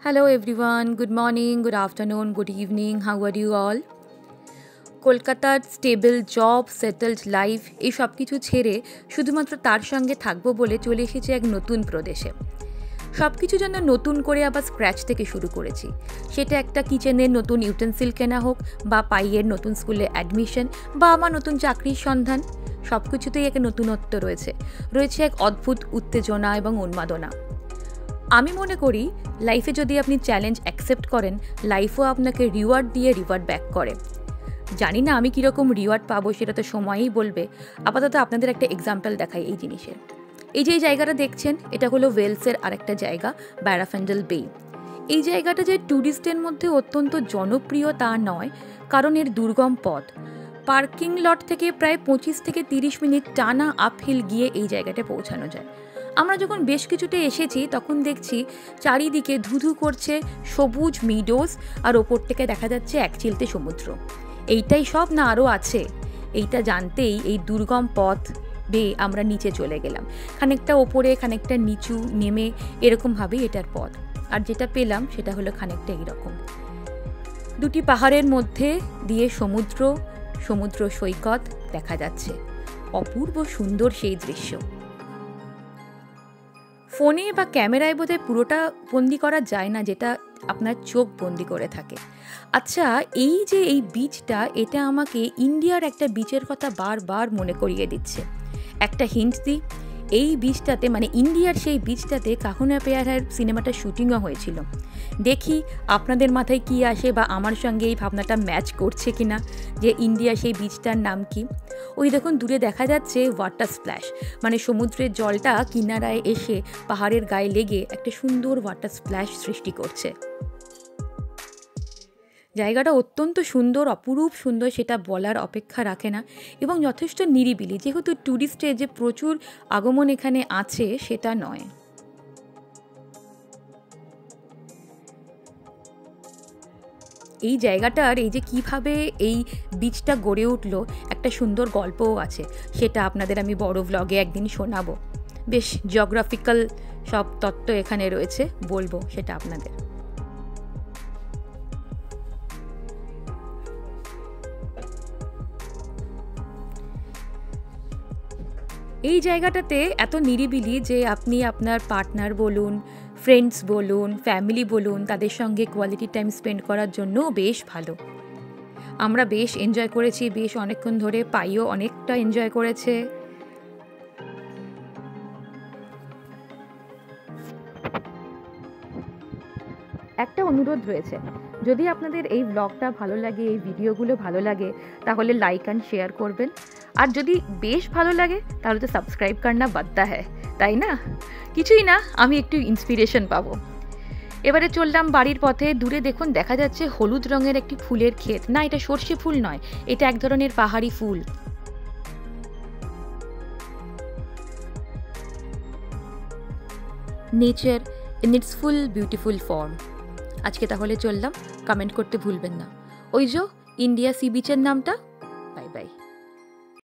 Hello everyone, good morning, good afternoon, good evening, how are you all? কলকাতার stable job, settled life এই সব কিছু ছেড়ে শুধুমাত্র তার সঙ্গে থাকবো বলে চলে এসেছে এক নতুন প্রদেশে। সব কিছু যেন নতুন করে আবার স্ক্র্যাচ থেকে শুরু করেছি। সেটা একটা কিচেনের নতুন ইউটেন্সিল কেনা হোক, বা পাইয়ের নতুন স্কুলে অ্যাডমিশন, বা আমার নতুন চাকরির সন্ধান, সব কিছুতেই এক নতুনত্ব রয়েছে এক অদ্ভুত উত্তেজনা এবং উন্মাদনা। আমি মনে করি লাইফে যদি আপনি চ্যালেঞ্জ অ্যাকসেপ্ট করেন, লাইফও আপনাকে রিওয়ার্ড দিয়ে রিওয়ার্ড ব্যাক করে। জানি না আমি কীরকম রিওয়ার্ড পাবো, সেটা তো সময়ই বলবে। আপাতত আপনাদের একটা এক্সাম্পল দেখাই এই জিনিসের। এই যে জায়গাটা দেখছেন, এটা হলো ওয়েলসের আরেকটা জায়গা, ব্যারাফেন্ডেল বে। এই জায়গাটা যে ট্যুরিস্টের মধ্যে অত্যন্ত জনপ্রিয় তা নয়, কারণ এর দুর্গম পথ। পার্কিং লট থেকে প্রায় 25 থেকে 30 মিনিট টানা আপহিল গিয়ে এই জায়গাটা পৌঁছানো যায়। আমরা যখন বেশ কিছুটা এসেছি তখন দেখছি চারিদিকে ধুধু করছে সবুজ মিডোস, আর ওপর থেকে দেখা যাচ্ছে একচিলতে সমুদ্র। এইটাই সব না আরও আছে? এইটা জানতেই এই দুর্গম পথ বেয়ে আমরা নিচে চলে গেলাম। খানিকটা ওপরে, খানিকটা নিচু নেমে এরকমভাবেই এটার পথ। আর যেটা পেলাম সেটা হলো খানিকটা এইরকম, দুটি পাহাড়ের মধ্যে দিয়ে সমুদ্র সৈকত দেখা যাচ্ছে। অপূর্ব সুন্দর সেই দৃশ্য। ফোনে বা ক্যামেরায় বোধহয় পুরোটা বন্দি করা যায় না, যেটা আপনার চোখ বন্দি করে থাকে। আচ্ছা, এই যে এই বিচটা, এটা আমাকে ইন্ডিয়ার একটা বিচের কথা বারবার মনে করিয়ে দিচ্ছে। একটা হিন্ট দিই, এই বিচটাতে মানে ইন্ডিয়ার সেই বিচটাতে কাহুনা পেয়ারের সিনেমাটা শুটিংও হয়েছিল। দেখি আপনাদের মাথায় কি আসে, বা আমার সঙ্গে এই ভাবনাটা ম্যাচ করছে কিনা, যে ইন্ডিয়া সেই বিচটার নাম কি। ওই দেখুন দূরে দেখা যাচ্ছে ওয়াটার স্প্ল্যাশ, মানে সমুদ্রের জলটা কিনারায় এসে পাহাড়ের গায়ে লেগে একটা সুন্দর ওয়াটার স্প্ল্যাশ সৃষ্টি করছে। জায়গাটা অত্যন্ত সুন্দর, অপরূপ সুন্দর, সেটা বলার অপেক্ষা রাখে না, এবং যথেষ্ট নিরিবিলি। যেহেতু ট্যুরিস্টের যে প্রচুর আগমন এখানে আছে সেটা নয়। এই জায়গাটার এই যে কিভাবে এই বিচটা গড়ে উঠলো, একটা সুন্দর গল্পও আছে। সেটা আপনাদের আমি বড় ভ্লগে একদিন শোনাবো। বেশ জিওগ্রাফিক্যাল সব তত্ত্ব এখানে রয়েছে, বলবো সেটা আপনাদের। এই জায়গাটাতে এত নিরিবিলি যে আপনি আপনার পার্টনার বলুন, ফ্রেন্ডস বলুন, ফ্যামিলি বলুন, তাদের সঙ্গে কোয়ালিটি টাইম স্পেন্ড করার জন্য বেশ ভালো। আমরা বেশ এনজয় করেছি, বেশ অনেকক্ষণ ধরে। পাইও অনেকটা এনজয় করেছে। একটা অনুরোধ রয়েছে, যদি আপনাদের এই ব্লগটা ভালো লাগে, এই ভিডিওগুলো ভালো লাগে, তাহলে লাইক অ্যান্ড শেয়ার করবেন। আর যদি বেশ ভালো লাগে তাহলে তো সাবস্ক্রাইব করনা বাধ্য হ্যায়, তাই না? কিছুই না, আমি একটু ইন্সপিরেশন পাবো। এবারে চললাম বাড়ির পথে। দূরে দেখুন দেখা যাচ্ছে হলুদ রঙের একটি ফুলের ক্ষেত। না, এটা সর্ষে ফুল নয়, এটা এক ধরনের পাহাড়ি ফুল। Nature in its full beautiful form. আজকে তাহলে চললাম, কমেন্ট করতে ভুলবেন না। ওই যে ইন্ডিয়া সি বিচের নামটা।